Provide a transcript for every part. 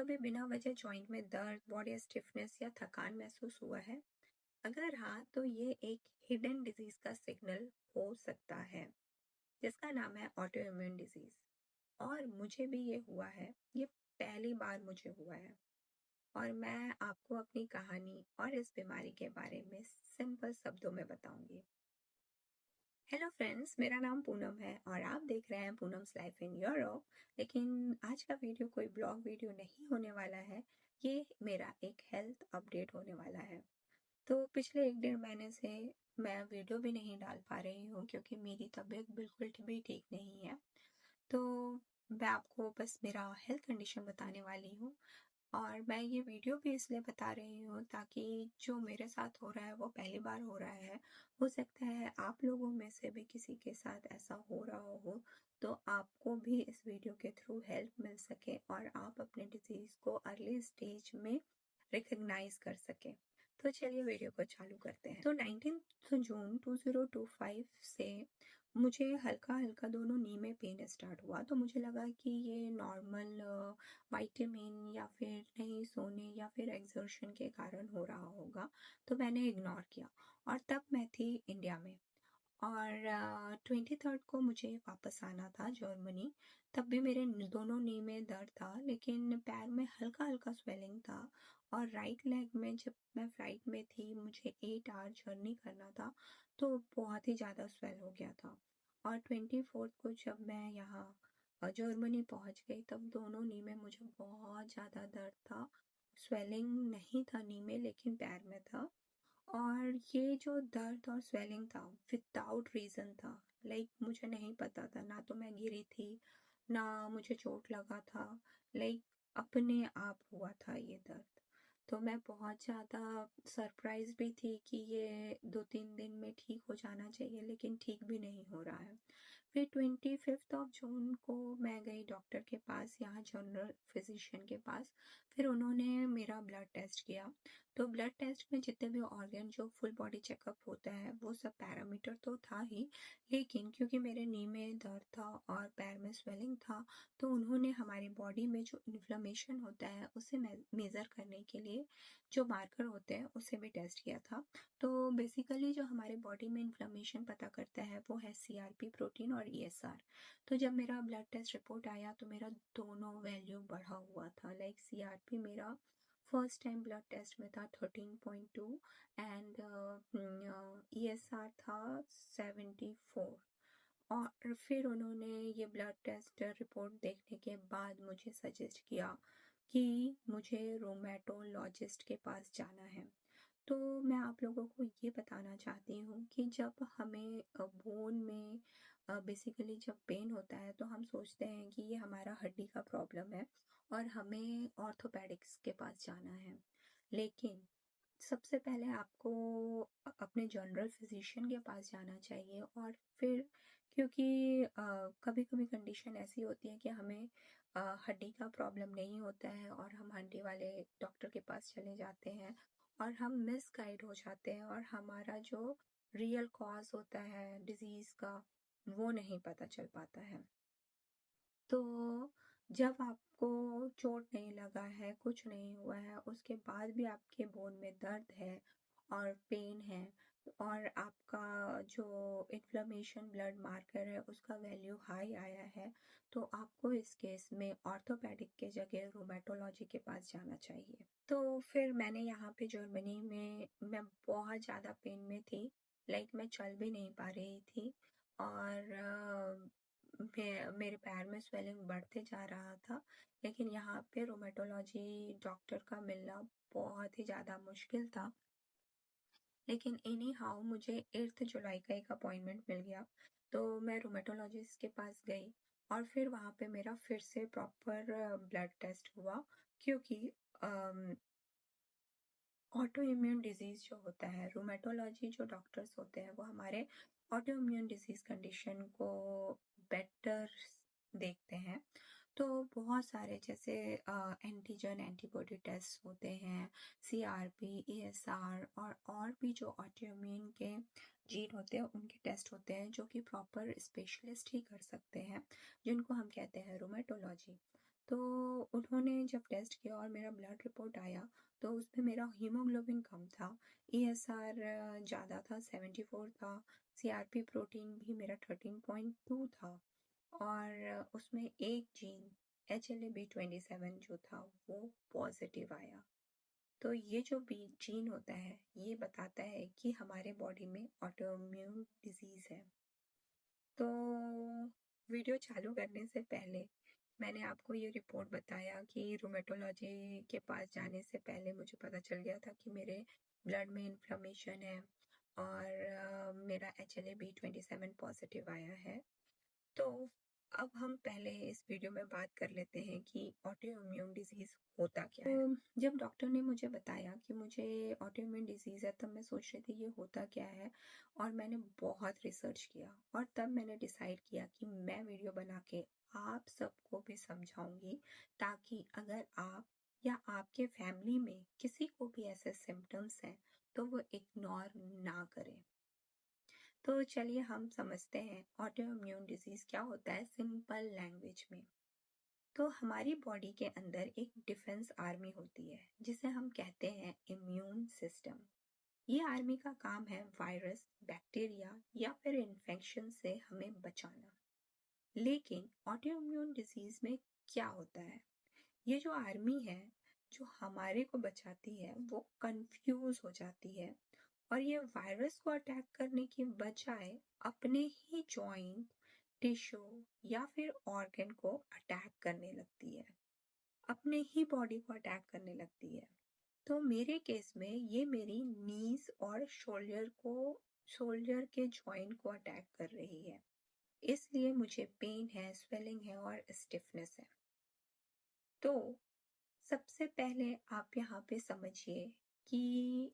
कभी बिना वजह जॉइंट में दर्द, बॉडी स्टिफनेस या थकान महसूस हुआ है? अगर हाँ, तो ये एक हिडन डिजीज का सिग्नल हो सकता है, जिसका नाम है ऑटो इम्यून डिजीज। और मुझे भी ये हुआ है। ये पहली बार मुझे हुआ है और मैं आपको अपनी कहानी और इस बीमारी के बारे में सिंपल शब्दों में बताऊंगी। हेलो फ्रेंड्स, मेरा नाम पूनम है और आप देख रहे हैं पूनम्स लाइफ इन यूरोप। लेकिन आज का वीडियो कोई ब्लॉग वीडियो नहीं होने वाला है। ये मेरा एक हेल्थ अपडेट होने वाला है। तो पिछले 1 डेढ़ महीने से मैं वीडियो भी नहीं डाल पा रही हूँ क्योंकि मेरी तबीयत बिल्कुल भी ठीक नहीं है। तो मैं आपको बस मेरा हेल्थ कंडीशन बताने वाली हूँ और मैं ये वीडियो भी इसलिए बता रही हूँ ताकि जो मेरे साथ हो रहा है वो पहली बार हो रहा है। हो सकता है आप लोगों में से भी किसी के साथ ऐसा हो रहा हो, तो आपको भी इस वीडियो के थ्रू हेल्प मिल सके और आप अपने डिजीज को अर्ली स्टेज में रिकग्नाइज कर सके। तो चलिए वीडियो को चालू करते हैं। तो 19 जून 2025 से मुझे हल्का हल्का दोनों नी में पेन स्टार्ट हुआ। तो मुझे लगा कि ये नॉर्मल विटामिन या फिर नहीं सोने या फिर एक्सर्शन के कारण हो रहा होगा। तो मैंने इग्नोर किया और तब मैं थी इंडिया में और 23rd को मुझे वापस आना था जर्मनी। तब भी मेरे दोनों नी में दर्द था, लेकिन पैर में हल्का हल्का स्वेलिंग था। और राइट लेग में जब मैं फ्लाइट में थी, मुझे 8 आवर जर्नी करना था, तो बहुत ही ज़्यादा स्वेल हो गया था। और 24th को जब मैं यहाँ जर्मनी पहुँच गई, तब दोनों नी में मुझे बहुत ज़्यादा दर्द था। स्वेलिंग नहीं था नी में, लेकिन पैर में था। और ये जो दर्द और स्वेलिंग था विदाउट रीज़न था। मुझे नहीं पता था, ना तो मैं गिरी थी ना मुझे चोट लगा था। लाइक अपने आप हुआ था ये दर्द। तो मैं बहुत ज़्यादा सरप्राइज भी थी कि ये 2-3 दिन में ठीक हो जाना चाहिए, लेकिन ठीक भी नहीं हो रहा है। फिर 25 जून को मैं गई डॉक्टर के पास, यहाँ जनरल फिजिशियन के पास। फिर उन्होंने मेरा ब्लड टेस्ट किया। तो ब्लड टेस्ट में जितने भी ऑर्गन जो फुल बॉडी चेकअप होता है वो सब पैरामीटर तो था ही, लेकिन क्योंकि मेरे नी में दर्द था और पैर में स्वेलिंग था, तो उन्होंने हमारी बॉडी में जो इन्फ्लेमेशन होता है उसे मेज़र करने के लिए जो मार्कर होते हैं उसे भी टेस्ट किया था। तो बेसिकली जो हमारे बॉडी में इन्फ्लेमेशन पता करता है वो है CRP प्रोटीन और ESR। तो जब मेरा ब्लड टेस्ट रिपोर्ट आया तो मेरा दोनों वैल्यू बढ़ा हुआ था। CRP मेरा फर्स्ट टाइम ब्लड टेस्ट में था 13.2 एंड ESR था 74। और फिर उन्होंने ये ब्लड टेस्ट रिपोर्ट देखने के बाद मुझे सजेस्ट किया कि मुझे रोमेटोलॉजिस्ट के पास जाना है। तो मैं आप लोगों को ये बताना चाहती हूँ कि जब हमें बोन में बेसिकली जब पेन होता है तो हम सोचते हैं कि ये हमारा हड्डी का प्रॉब्लम है और हमें ऑर्थोपेडिक्स के पास जाना है। लेकिन सबसे पहले आपको अपने जनरल फिजिशियन के पास जाना चाहिए। और फिर क्योंकि कभी कभी कंडीशन ऐसी होती है कि हमें हड्डी का प्रॉब्लम नहीं होता है और हम हड्डी वाले डॉक्टर के पास चले जाते हैं और हम मिस गाइड हो जाते हैं और हमारा जो रियल कॉज होता है डिजीज का वो नहीं पता चल पाता है। तो जब आपको चोट नहीं लगा है, कुछ नहीं हुआ है, उसके बाद भी आपके बोन में दर्द है और पेन है और आपका जो इन्फ्लेमेशन ब्लड मार्कर है उसका वैल्यू हाई आया है, तो आपको इस केस में ऑर्थोपेडिक के जगह रोमेटोलॉजी के पास जाना चाहिए। तो फिर मैंने यहाँ पे जर्मनी में मैं बहुत ज़्यादा पेन में थी। मैं चल भी नहीं पा रही थी और मेरे पैर में स्वेलिंग बढ़ते जा रहा था। लेकिन यहाँ पे रोमेटोलॉजी डॉक्टर का मिलना बहुत ही ज़्यादा मुश्किल था। लेकिन एनी हाउ मुझे 8 जुलाई का एक अपॉइंटमेंट मिल गया। तो मैं रोमेटोलॉजिस्ट के पास गई और फिर वहाँ पे मेरा फिर से प्रॉपर ब्लड टेस्ट हुआ, क्योंकि ऑटो इम्यून डिजीज जो होता है, रूमेटोलॉजी जो डॉक्टर्स होते हैं वो हमारे ऑटो इम्यून डिजीज कंडीशन को बेटर देखते हैं। तो बहुत सारे जैसे एंटीजन एंटीबॉडी टेस्ट होते हैं, CRP, ESR और भी जो ऑटो इम्यून के जीन होते हैं उनके टेस्ट होते हैं, जो कि प्रॉपर स्पेशलिस्ट ही कर सकते हैं, जिनको हम कहते हैं रूमेटोलॉजी। तो उन्होंने जब टेस्ट किया और मेरा ब्लड रिपोर्ट आया तो उसमें मेरा हीमोग्लोबिन कम था, ESR ज़्यादा था, 74 था, CRP प्रोटीन भी मेरा 13.2 था और उसमें एक जीन HLA-B27 जो था वो पॉजिटिव आया। तो ये जो बी जीन होता है ये बताता है कि हमारे बॉडी में ऑटोइम्यून डिजीज है। तो वीडियो चालू करने से पहले मैंने आपको ये रिपोर्ट बताया कि रूमेटोलॉजी के पास जाने से पहले मुझे पता चल गया था कि मेरे ब्लड में इन्फ्लेमेशन है और मेरा HLA-B27 पॉजिटिव आया है। तो अब हम पहले इस वीडियो में बात कर लेते हैं कि ऑटोइम्यून डिजीज होता क्या है। तो जब डॉक्टर ने मुझे बताया कि मुझे ऑटोइम्यून डिजीज है तब मैं सोच रही थी ये होता क्या है, और मैंने बहुत रिसर्च किया और तब मैंने डिसाइड किया कि मैं वीडियो बना के आप सबको भी समझाऊंगी, ताकि अगर आप या आपके फैमिली में किसी को भी ऐसे सिम्टम्स हैं तो वो इग्नोर ना करें। तो चलिए हम समझते हैं ऑटोइम्यून डिजीज क्या होता है सिंपल लैंग्वेज में। तो हमारी बॉडी के अंदर एक डिफेंस आर्मी होती है जिसे हम कहते हैं इम्यून सिस्टम। ये आर्मी का काम है वायरस, बैक्टीरिया या फिर इन्फेक्शन से हमें बचाना। लेकिन ऑटोइम्यून डिजीज में क्या होता है, ये जो आर्मी है जो हमारे को बचाती है वो कंफ्यूज हो जाती है और ये वायरस को अटैक करने की बजाय अपने ही जॉइंट, टिश्यू या फिर ऑर्गन को अटैक करने लगती है, अपने ही बॉडी को अटैक करने लगती है। तो मेरे केस में ये मेरी नीज और शोल्डर के जॉइंट को अटैक कर रही है, इसलिए मुझे पेन है, स्वेलिंग है और स्टिफनेस है। तो सबसे पहले आप यहाँ पे समझिए कि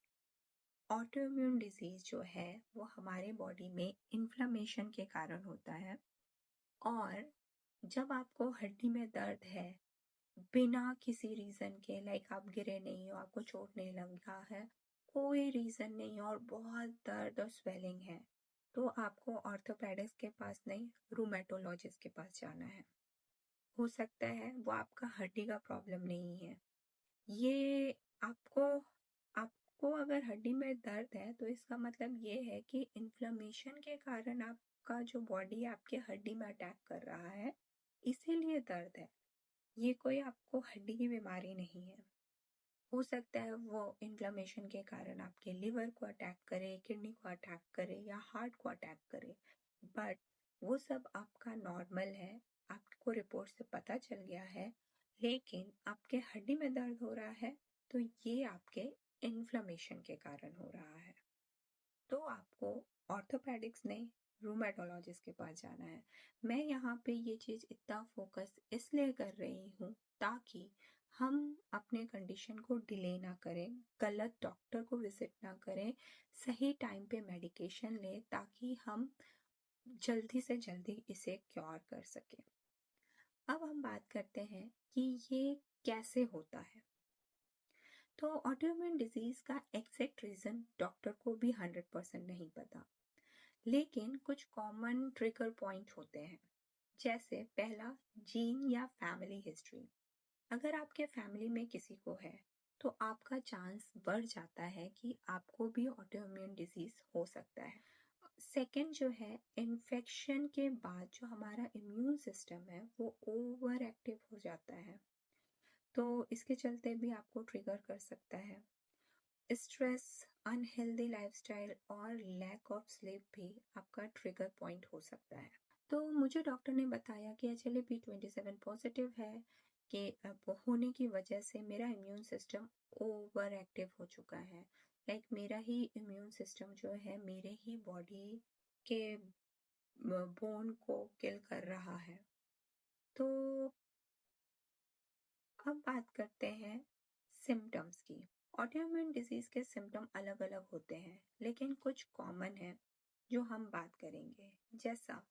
ऑटोइम्यून डिजीज जो है वो हमारे बॉडी में इन्फ्लेमेशन के कारण होता है। और जब आपको हड्डी में दर्द है बिना किसी रीजन के, लाइक आप गिरे नहीं हो, आपको चोट नहीं लगा है, कोई रीजन नहीं और बहुत दर्द और स्वेलिंग है, तो आपको ऑर्थोपेडिक्स के पास नहीं, रूमेटोलॉजिस्ट के पास जाना है। हो सकता है वो आपका हड्डी का प्रॉब्लम नहीं है, ये आपको आपको अगर हड्डी में दर्द है तो इसका मतलब ये है कि इन्फ्लेमेशन के कारण आपका जो बॉडी आपके हड्डी में अटैक कर रहा है, इसीलिए दर्द है। ये कोई आपको हड्डी की बीमारी नहीं है। हो सकता है वो इन्फ्लेमेशन के कारण आपके लिवर को अटैक करे, किडनी को अटैक करे या हार्ट को अटैक करे, बट वो सब आपका नॉर्मल है, आपको रिपोर्ट से पता चल गया है। लेकिन आपके हड्डी में दर्द हो रहा है तो ये आपके इन्फ्लेमेशन के कारण हो रहा है, तो आपको ऑर्थोपेडिक्स नहीं, रूमेटोलॉजिस्ट के पास जाना है। मैं यहाँ पे ये चीज़ इतना फोकस इसलिए कर रही हूँ ताकि हम अपने कंडीशन को डिले ना करें, गलत डॉक्टर को विजिट ना करें, सही टाइम पे मेडिकेशन लें ताकि हम जल्दी से जल्दी इसे क्योर कर सकें। अब हम बात करते हैं कि ये कैसे होता है। तो ऑटोइम्यून डिजीज का एग्जैक्ट रीजन डॉक्टर को भी 100% नहीं पता, लेकिन कुछ कॉमन ट्रिगर पॉइंट होते हैं। जैसे पहला, जीन या फैमिली हिस्ट्री। अगर आपके फैमिली में किसी को है तो आपका चांस बढ़ जाता है कि आपको भी ऑटोइम्यून डिजीज हो सकता है। सेकेंड जो है, इन्फेक्शन के बाद जो हमारा इम्यून सिस्टम है वो ओवर एक्टिव हो जाता है, तो इसके चलते भी आपको ट्रिगर कर सकता है। स्ट्रेस, अनहेल्दी लाइफस्टाइल और लैक ऑफ स्लीप भी आपका ट्रिगर पॉइंट हो सकता है। तो मुझे डॉक्टर ने बताया कि HLA-B27 पॉजिटिव है, कि अब होने की वजह से मेरा इम्यून सिस्टम ओवर एक्टिव हो चुका है, लाइक मेरा ही इम्यून सिस्टम जो है मेरे ही बॉडी के बोन को किल कर रहा है। तो अब बात करते हैं सिम्टम्स की। ऑटोइम्यून डिजीज के सिम्टम अलग अलग होते हैं, लेकिन कुछ कॉमन है जो हम बात करेंगे, जैसा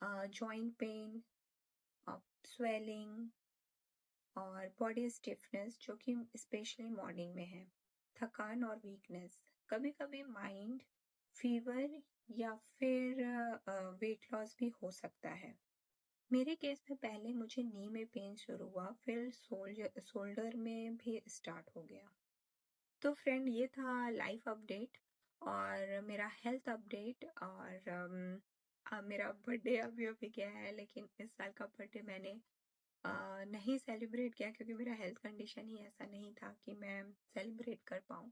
जॉइंट पेन, स्वेलिंग और बॉडी स्टिफनेस जो कि स्पेशली मॉर्निंग में है, थकान और वीकनेस, कभी कभी माइंड, फीवर या फिर वेट लॉस भी हो सकता है। मेरे केस में पहले मुझे नी में पेन शुरू हुआ, फिर शोल्डर में भी स्टार्ट हो गया। तो फ्रेंड, ये था लाइफ अपडेट और मेरा हेल्थ अपडेट। और मेरा बर्थडे अभी अभी गया है, लेकिन इस साल का बर्थडे मैंने नहीं सेलिब्रेट किया क्योंकि मेरा हेल्थ कंडीशन ही ऐसा नहीं था कि मैं सेलिब्रेट कर पाऊँ।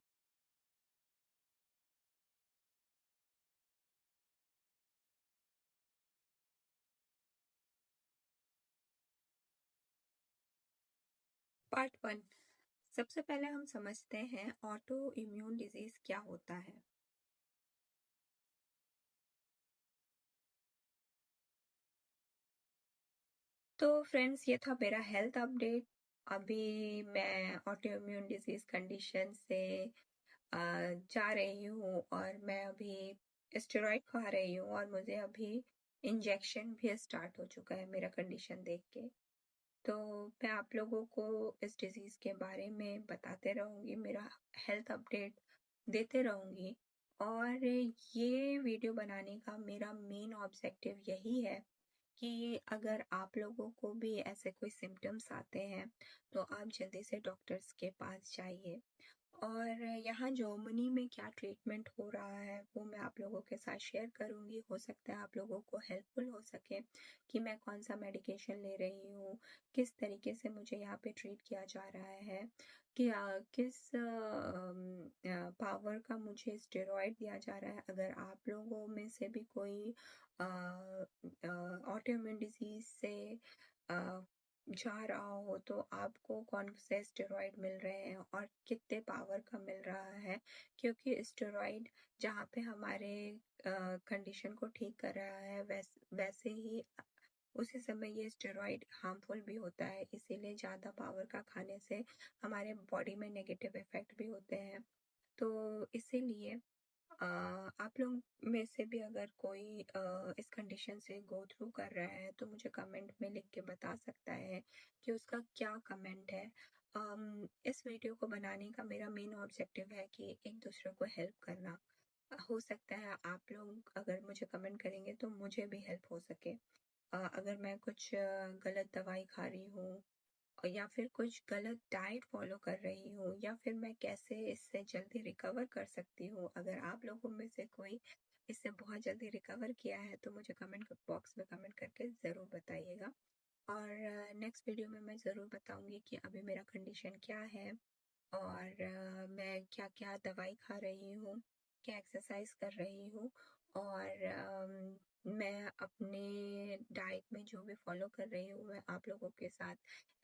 पार्ट 1। सबसे पहले हम समझते हैं ऑटो इम्यून डिजीज क्या होता है। तो फ्रेंड्स, ये था मेरा हेल्थ अपडेट। अभी मैं ऑटो इम्यून डिजीज कंडीशन से जा रही हूँ और मैं अभी स्टेरॉइड खा रही हूँ और मुझे अभी इंजेक्शन भी स्टार्ट हो चुका है मेरा कंडीशन देख के। तो मैं आप लोगों को इस डिजीज के बारे में बताते रहूँगी, मेरा हेल्थ अपडेट देते रहूँगी। और ये वीडियो बनाने का मेरा मेन ऑब्जेक्टिव यही है कि अगर आप लोगों को भी ऐसे कोई सिम्टम्स आते हैं तो आप जल्दी से डॉक्टर्स के पास जाइए। और यहाँ जर्मनी में क्या ट्रीटमेंट हो रहा है वो मैं आप लोगों के साथ शेयर करूँगी। हो सकता है आप लोगों को हेल्पफुल हो सके कि मैं कौन सा मेडिकेशन ले रही हूँ, किस तरीके से मुझे यहाँ पे ट्रीट किया जा रहा है, कि किस पावर का मुझे स्टेरॉइड दिया जा रहा है। अगर आप लोगों में से भी कोई ऑटोइम्यून डिजीज से जा रहा हो तो आपको कौन से स्टेरॉइड मिल रहे हैं और कितने पावर का मिल रहा है, क्योंकि स्टेरॉइड जहाँ पे हमारे कंडीशन को ठीक कर रहा है वैसे ही उसी समय ये स्टेरॉइड हार्मफुल भी होता है। इसीलिए ज़्यादा पावर का खाने से हमारे बॉडी में नेगेटिव इफेक्ट भी होते हैं। तो इसीलिए आप लोग में से भी अगर कोई इस कंडीशन से गो थ्रू कर रहा है तो मुझे कमेंट में लिख के बता सकता है कि उसका क्या कमेंट है। इस वीडियो को बनाने का मेरा मेन ऑब्जेक्टिव है कि एक दूसरे को हेल्प करना। हो सकता है आप लोग अगर मुझे कमेंट करेंगे तो मुझे भी हेल्प हो सके। अगर मैं कुछ गलत दवाई खा रही हूँ या फिर कुछ गलत डाइट फॉलो कर रही हूँ, या फिर मैं कैसे इससे जल्दी रिकवर कर सकती हूँ। अगर आप लोगों में से कोई इससे बहुत जल्दी रिकवर किया है तो मुझे कमेंट बॉक्स में कमेंट करके ज़रूर बताइएगा। और नेक्स्ट वीडियो में मैं ज़रूर बताऊंगी कि अभी मेरा कंडीशन क्या है और मैं क्या क्या दवाई खा रही हूँ, क्या एक्सरसाइज कर रही हूँ। और मैं अपने डाइट में जो भी फॉलो कर रही हूँ मैं आप लोगों के साथ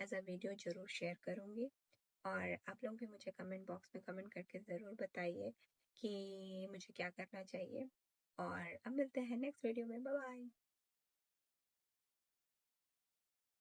एज अ वीडियो ज़रूर शेयर करूँगी। और आप लोग भी मुझे कमेंट बॉक्स में कमेंट करके ज़रूर बताइए कि मुझे क्या करना चाहिए। और अब मिलते हैं नेक्स्ट वीडियो में। Bye bye.